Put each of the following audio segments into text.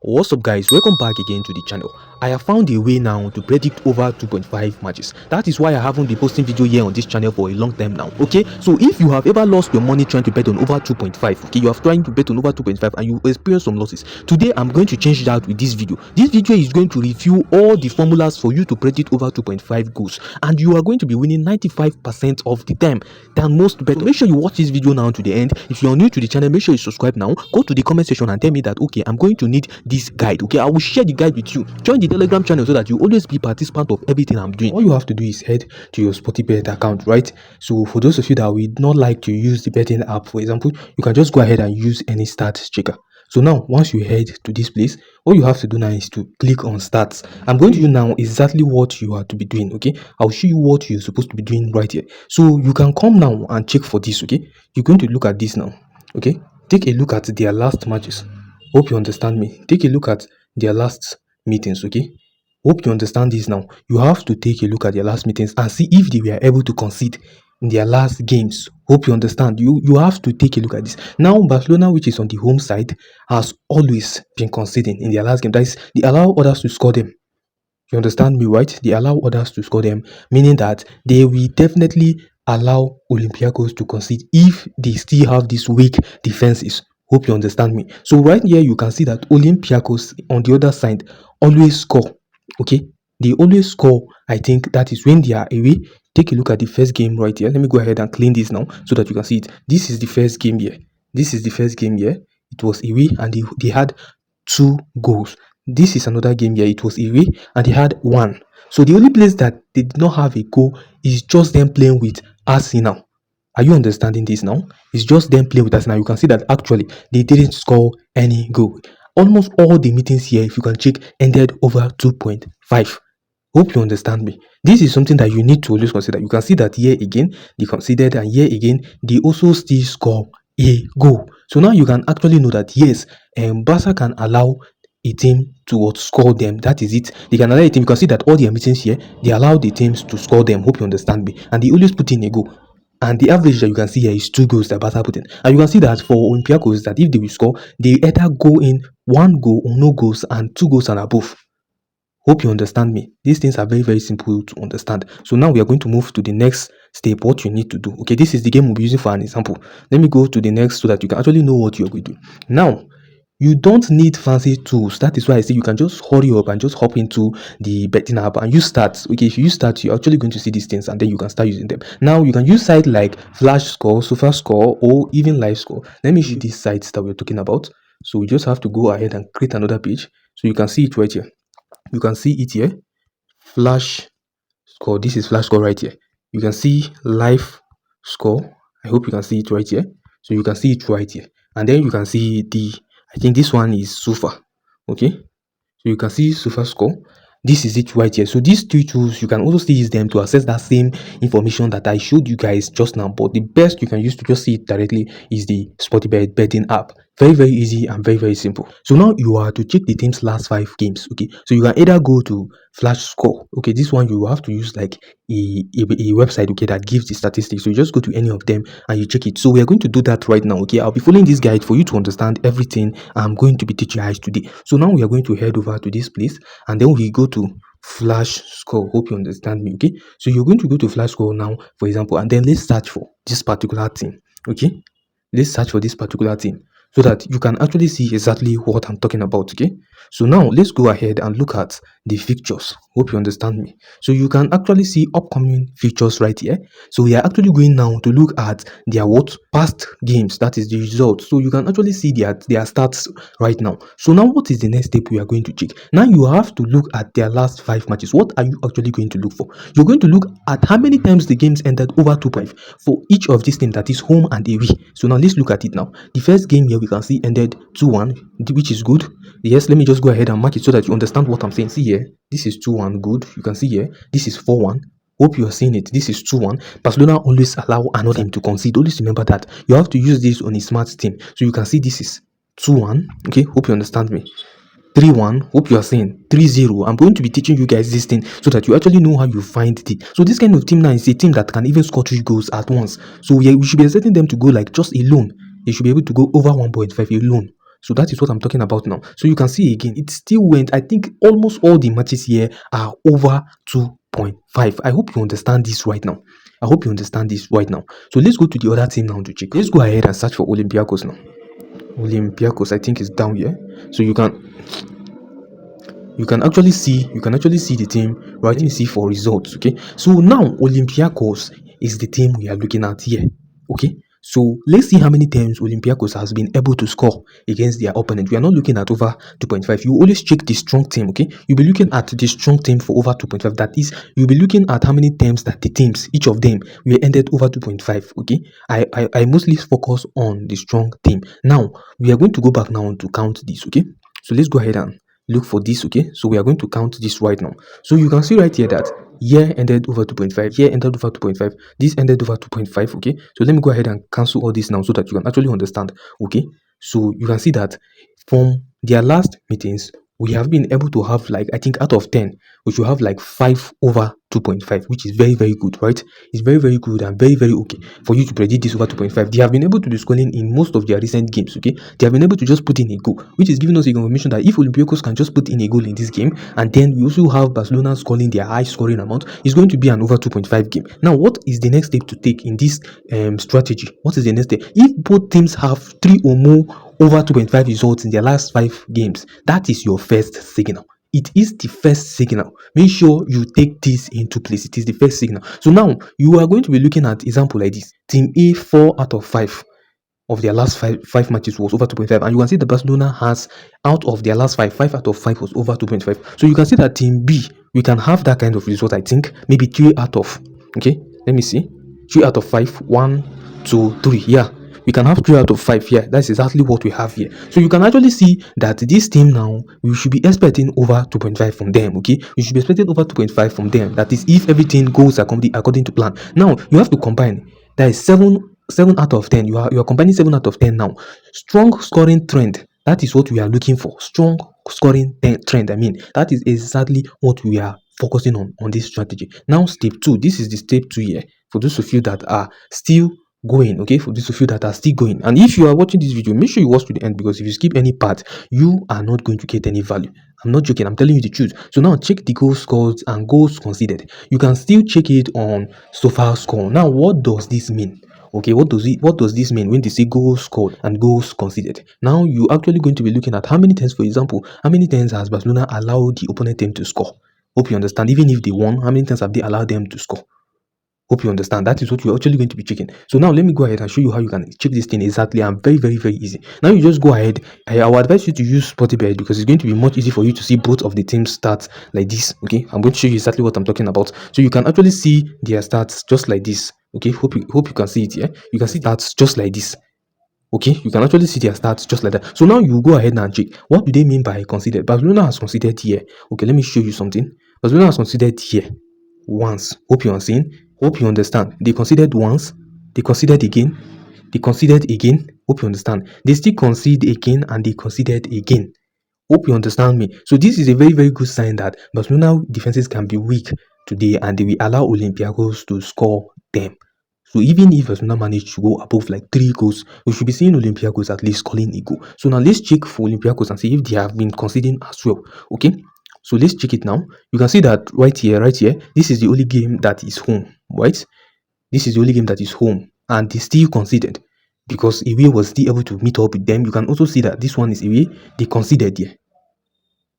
What's up guys, welcome back again to the channel. I have found a way now to predict over 2.5 matches. That is why I haven't been posting video here on this channel for a long time now. Okay, so if you have ever lost your money trying to bet on over 2.5, okay, you have trying to bet on over 2.5 and you experience some losses, today I'm going to change that with this video. This video is going to review all the formulas for you to predict over 2.5 goals, and you are going to be winning 95% of the time than most bettors. So make sure you watch this video now to the end. If you are new to the channel, make sure you subscribe now. Go to the comment section and tell me that okay, I'm going to need this guide. Okay, I will share the guide with you. Join the Telegram channel so that you always be participant of everything I'm doing. All you have to do is head to your SportyBet account, right? So for those of you that would not like to use the betting app, for example, you can just go ahead and use any stats checker. So now, once you head to this place, all you have to do now is to click on stats. I'm going to show you now exactly what you are to be doing. Okay, I'll show you what you're supposed to be doing right here. So you can come now and check for this. Okay, you're going to look at this now. Okay, take a look at their last matches. Hope you understand me. Take a look at their last meetings. Okay, hope you understand this now. You have to take a look at their last meetings and see if they were able to concede in their last games. Hope you understand. You have to take a look at this. Now Barcelona, which is on the home side, has always been conceding in their last game. That is, they allow others to score them. You understand me, right? They allow others to score them, meaning that they will definitely allow Olympiacos to concede if they still have these weak defenses. Hope you understand me. So right here you can see that Olympiacos on the other side always score. Okay, they always score. I think that is when they are away. Take a look at the first game right here. Let me go ahead and clean this now so that you can see it. This is the first game here. This is the first game here. It was away and they had 2 goals. This is another game here. It was away and they had 1. So the only place that they did not have a goal is just them playing with Arsenal. Are you understanding this now? It's just them playing with Arsenal. You can see that actually they didn't score any goal. Almost all the meetings here, if you can check, ended over 2.5. Hope you understand me. This is something that you need to always consider. You can see that here again they conceded, and here again they also still score a goal. So now you can actually know that yes, Barca can allow a team to outscore them. That is it. They can allow a team. You can see that all their meetings here, they allow the teams to score them. Hope you understand me. And they always put in a goal. And the average that you can see here is 2 goals that Barca put in. And you can see that for Olympiacos, that if they will score, they either go in 1 goal or no goals and 2 goals and above. Hope you understand me. These things are very, very simple to understand. So now we are going to move to the next step, what you need to do. Okay, this is the game we'll be using for an example. Let me go to the next so that you can actually know what you're going to do. Now, you don't need fancy tools. That is why I say you can just hurry up and just hop into the betting app and use stats. Okay, if you use stats, you're actually going to see these things and then you can start using them. Now you can use sites like Flash Score, Sofa Score, or even Live Score. Let me show you these sites that we're talking about. So we just have to go ahead and create another page so you can see it right here. You can see it here. Flash Score. This is Flash Score right here. You can see Live Score. I hope you can see it right here. So you can see it right here. And then you can see I think this one is Sofa. Okay, so you can see Sofa Score. This is it right here. So these 2 tools, you can also still use them to access that same information that I showed you guys just now. But the best you can use to just see it directly is the SportyBet betting app. Very, very easy and very, very simple. So now you are to check the team's last 5 games. Okay, so you can either go to Flash Score. Okay, this one you have to use like a website, okay, that gives the statistics. So you just go to any of them and you check it. So we are going to do that right now. Okay, I'll be following this guide for you to understand everything I'm going to be teaching you guys today. So now we are going to head over to this place and then we go to Flash Score. Hope you understand me. Okay, so you're going to go to Flash Score now, for example, and then let's search for this particular team. Okay, let's search for this particular team so that you can actually see exactly what I'm talking about. Okay, so now let's go ahead and look at the fixtures. Hope you understand me. So you can actually see upcoming fixtures right here. So we are actually going now to look at their past games, that is the results. So you can actually see their stats right now. So now what is the next step we are going to check? Now you have to look at their last 5 matches. What are you actually going to look for? You're going to look at how many times the games ended over 2.5 for each of these teams, that is home and away. So now let's look at it now. The first game here we can see ended 2-1, which is good. Yes, let me just go ahead and mark it so that you understand what I'm saying. See here, this is 2-1, good. You can see here, this is 4-1. Hope you are seeing it. This is 2-1. Barcelona always allow another team to concede. Always remember that. You have to use this on a smart team. So you can see this is 2-1. Okay, hope you understand me. 3-1. Hope you are saying 3-0. I'm going to be teaching you guys this thing so that you actually know how you find it. So this kind of team now is a team that can even score 3 goals at once. So we should be expecting them to go like just alone. They should be able to go over 1.5 alone. So that is what I'm talking about now. So you can see again, it still went. I think almost all the matches here are over 2.5. I hope you understand this right now. I hope you understand this right now. So let's go to the other team now to check. Let's go ahead and search for Olympiacos now. Olympiacos, I think, is down here. So you can actually see the team right. Let me see for results. Okay, so now Olympiacos is the team we are looking at here. Okay, so let's see how many times Olympiacos has been able to score against their opponent. We are not looking at over 2.5. You always check the strong team. Okay, you'll be looking at the strong team for over 2.5. That is, you'll be looking at how many times that the teams, each of them, will ended over 2.5. Okay, I mostly focus on the strong team. Now we are going to go back now to count this. Okay, so let's go ahead and look for this. Okay, so we are going to count this right now. So you can see right here that year ended over 2.5, here ended over 2.5, this ended over 2.5. Okay, so let me go ahead and cancel all this now so that you can actually understand. Okay, so you can see that from their last meetings we have been able to have, like, I think out of 10 we should have like 5 over 2.5, which is very very good, right? It's very very good and very very okay for you to predict this over 2.5. They have been able to do scoring in most of their recent games. Okay, they have been able to just put in a goal, which is giving us a confirmation that if Olympiacos can just put in a goal in this game, and then we also have Barcelona scoring their high scoring amount, it's going to be an over 2.5 game. Now what is the next step to take in this strategy? What is the next step? If both teams have 3 or more over 2.5 results in their last 5 games, that is your first signal. It is the first signal. Make sure you take this into place. It is the first signal. So now you are going to be looking at example like this. Team A, 4 out of 5 of their last five matches was over 2.5, and you can see the Barcelona has, out of their last 5 out of 5 was over 2.5. So you can see that team B, we can have that kind of result. I think maybe 3 out of, okay, let me see, 3 out of 5, 1 2 3, yeah, we can have 3 out of 5 here. That's exactly what we have here. So you can actually see that this team now, we should be expecting over 2.5 from them. Okay, you should be expecting over 2.5 from them. That is if everything goes according to plan. Now you have to combine. That is 7 out of 10. You are combining 7 out of 10 now. Strong scoring trend. That is what we are looking for. Strong scoring trend. I mean, that is exactly what we are focusing on this strategy. Now step 2. This is the step 2 here for those of you that are still going. Okay, for those of you that are still going, and if you are watching this video, make sure you watch to the end, because if you skip any part, you are not going to get any value. I'm not joking, I'm telling you the truth. So now check the goals scored and goals conceded. You can still check it on SofaScore. Now what does this mean? Okay, what does this mean when they say goals scored and goals conceded? Now you actually going to be looking at how many times, for example, how many times has Barcelona allowed the opponent team to score. Hope you understand. Even if they won, how many times have they allowed them to score? Hope you understand. That is what you're actually going to be checking. So now let me go ahead and show you how you can check this thing exactly, and very very very easy. Now you just go ahead. I will advise you to use SportyBet, because it's going to be much easy for you to see both of the teams stats like this. Okay, I'm going to show you exactly what I'm talking about. So you can actually see their stats just like this. Okay, hope you can see it here. You can see stats just like this. Okay, you can actually see their stats just like that. So now you go ahead and check. What do they mean by considered? Barcelona has considered here. Okay, let me show you something. Barcelona has considered here once. Hope you are seeing. Hope you understand. They considered once, they considered again, they considered again. Hope you understand. They still concede again, and they considered again. Hope you understand me. So this is a very very good sign that Barcelona defenses can be weak today, and they will allow Olympiacos to score them. So even if Barcelona manage to go above like 3 goals, we should be seeing Olympiacos at least scoring a goal. So now let's check for Olympiacos and see if they have been conceding as well. Okay, so let's check it now. You can see that right here, this is the only game that is home, right? This is the only game that is home, and they still conceded, because away was still able to meet up with them. You can also see that this one is away, they conceded here.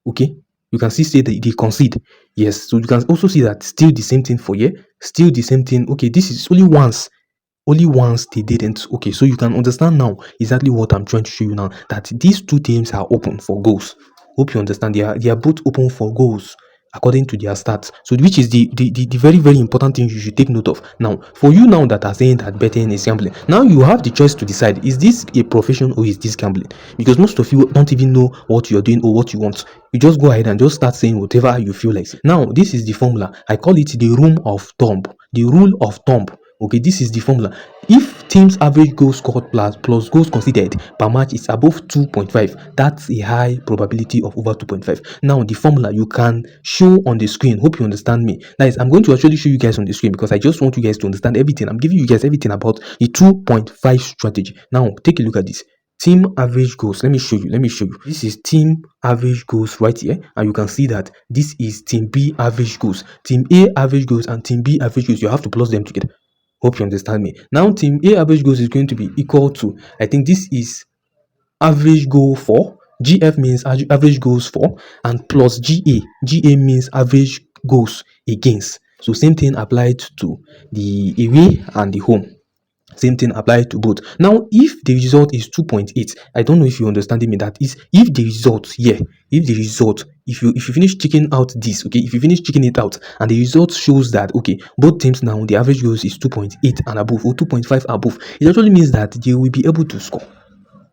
Okay, you can see say that they concede. Yes, so you can also see that still the same thing for here, still the same thing. Okay, this is only once they didn't. Okay, so you can understand now exactly what I'm trying to show you now, that these two teams are open for goals. Hope you understand. They are both open for goals according to their stats. So which is the very very important thing you should take note of. Now for you now that are saying that betting is gambling, now you have the choice to decide, is this a profession or is this gambling? Because most of you don't even know what you're doing or what you want. You just go ahead and just start saying whatever you feel like. Now this is the formula. I call it the rule of thumb. The rule of thumb. Okay, this is the formula. If teams average goals scored plus goals conceded per match is above 2.5, that's a high probability of over 2.5. Now the formula you can show on the screen. Hope you understand me. Guys, I'm going to actually show you guys on the screen, because I just want you guys to understand everything. I'm giving you guys everything about the 2.5 strategy. Now take a look at this. team average goals. Let me show you. This is team average goals right here, and you can see that this is team B average goals, team A average goals, and team B average goals. You have to plus them together. Hope you understand me. Now team A average goals is going to be equal to, I think this is average goal 4. GF means average goals 4, and plus GA means average goals against. So same thing applied to the away and the home. Same thing applied to both. Now, if the result is 2.8, I don't know if you understand me. That is, if the result here, if you finish checking out this, okay, if you finish checking it out, and the result shows that okay, both teams now the average goals is 2.8 and above, or 2.5 above, it actually means that they will be able to score.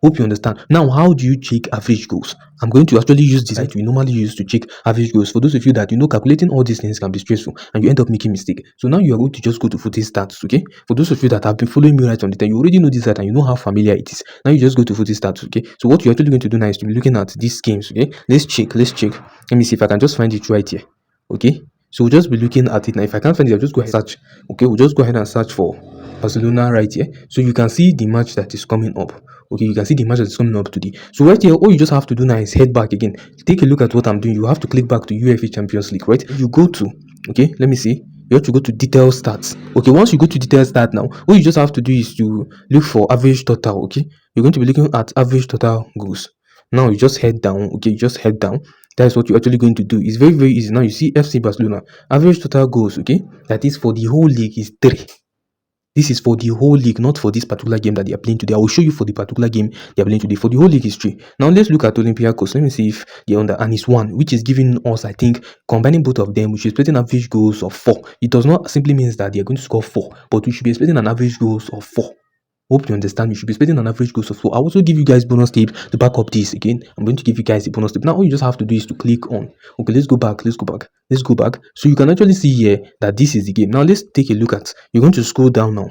Hope you understand. Now, how do you check average goals? I'm going to actually use this site we normally use to check average goals. For those of you that calculating all these things can be stressful and you end up making mistake. So now you are going to just go to footy stats, okay? For those of you that have been following me right from the time, you already know this site and you know how familiar it is. Now you just go to footy stats, okay? So what you're actually going to do now is to be looking at these games, okay? Let's check. Let me see if I can just find it right here, okay? So we'll just be looking at it now. If I can't find it, I'll just go ahead and search, okay? We'll just go ahead and search for Barcelona right here. So you can see the match that is coming up. Okay, you can see the match that is coming up today. So right here, all you just have to do now is head back again. Take a look at what I'm doing. You have to click back to UEFA Champions League, right? You go to, okay, let me see. You have to go to detail stats. Okay, once you go to detail stats now, what you just have to do is to look for average total, okay? You're going to be looking at average total goals. Now you just head down, okay, you just head down. That is what you're actually going to do. It's very, very easy. Now you see FC Barcelona, average total goals, okay? That is for the whole league is 3. This is for the whole league, not for this particular game that they are playing today. I will show you for the particular game they are playing today. For the whole league is 3. Now let's look at Olympiacos. Let me see if they're under, and it's 1, which is giving us, I think, combining both of them, we should expect an average goals of 4. It does not simply means that they are going to score 4, but we should be expecting an average goals of 4. Hope you understand. You should be expecting an average goals of 4. I'll also give you guys bonus tip to back up this again. I'm going to give you guys a bonus tip. Now all you just have to do is to click on. Okay, let's go back. So you can actually see here that this is the game. Now let's take a look at. You're going to scroll down now.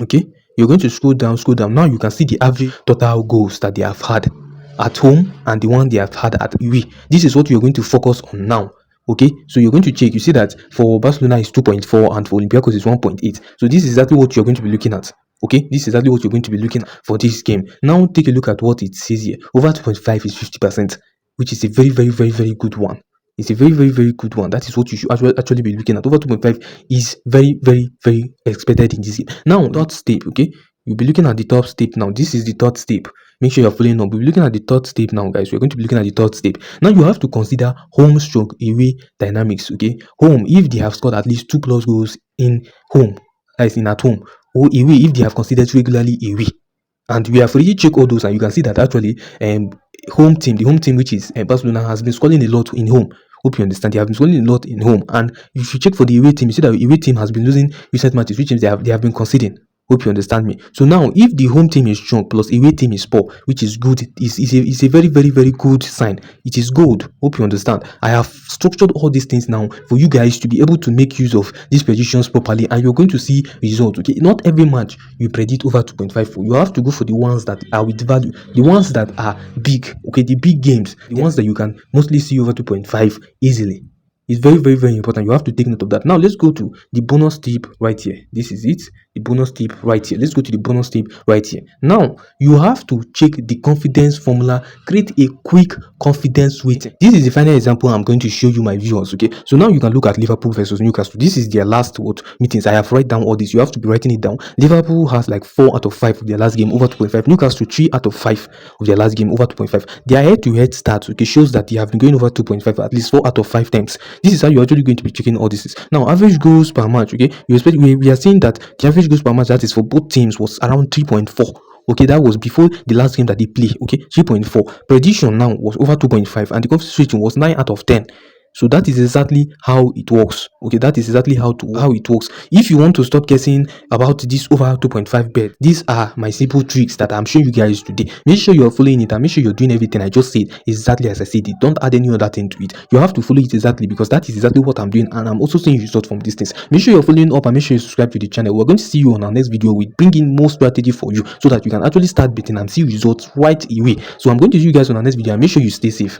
Okay, you're going to scroll down. Now you can see the average total goals that they have had at home and the one they have had at away. This is what you're going to focus on now. Okay, so you're going to check. You see that for Barcelona is 2.4 and for Olympiacos is 1.8. So this is exactly what you're going to be looking at. Okay, this is exactly what you're going to be looking at for this game. Now take a look at what it says here. Over 2.5 is 50%, which is a very, very, very, very good one. It's a very, very, very good one. That is what you should actually be looking at. Over 2.5 is very, very, very expected in this game. Now, third step, okay? You'll be looking at the top step now. This is the third step. Make sure you're following up. We'll be looking at the third step now, guys. We're going to be looking at the third step. Now, you have to consider home stroke away dynamics, okay? Home, if they have scored at least 2+ goals in home, that is in at home, or away, if they have considered regularly away. And we have already checked all those, and you can see that actually the home team, which is Barcelona, has been scoring a lot in home. Hope you understand. They have been scoring a lot in home, and if you check for the away team, you see that the away team has been losing recent matches, which means they have been conceding. Hope you understand me. So now, if the home team is strong plus away team is poor, which is good, is a very, very, very good sign. It is good. Hope you understand. I have structured all these things now for you guys to be able to make use of these predictions properly, and you're going to see results. Okay, not every match you predict over 2.5 for. You have to go for the ones that are with value, the ones that are big. Okay, the big games, the ones that you can mostly see over 2.5 easily. It's very, very, very important. You have to take note of that. Now let's go to the bonus tip right here. This is it. The bonus tip right here. Let's go to the bonus tip right here. Now you have to check the confidence formula. Create a quick confidence weighting. This is the final example I'm going to show you, my viewers. Okay, so now you can look at Liverpool versus Newcastle. This is their last meetings. I have written down all this. You have to be writing it down. Liverpool has like 4 out of 5 of their last game over 2.5. Newcastle 3 out of 5 of their last game over 2.5. Their head-to-head stats, okay, shows that they have been going over 2.5 at least 4 out of 5 times. This is how you're actually going to be checking all this. Now, average goals per match, okay, we are saying that the average goals per match, that is for both teams, was around 3.4. Okay, that was before the last game that they play. Okay, 3.4. Prediction now was over 2.5, and the confidence rating was 9 out of 10. So that is exactly how it works. Okay, that is exactly how it works. If you want to stop guessing about this over 2.5 bet, these are my simple tricks that I'm showing you guys today. Make sure you're following it and make sure you're doing everything I just said exactly as I said it. Don't add any other thing to it. You have to follow it exactly, because that is exactly what I'm doing, and I'm also seeing results from these things. Make sure you're following up and make sure you subscribe to the channel. We're going to see you on our next video with bringing more strategy for you so that you can actually start betting and see results right away. So I'm going to see you guys on our next video, and make sure you stay safe.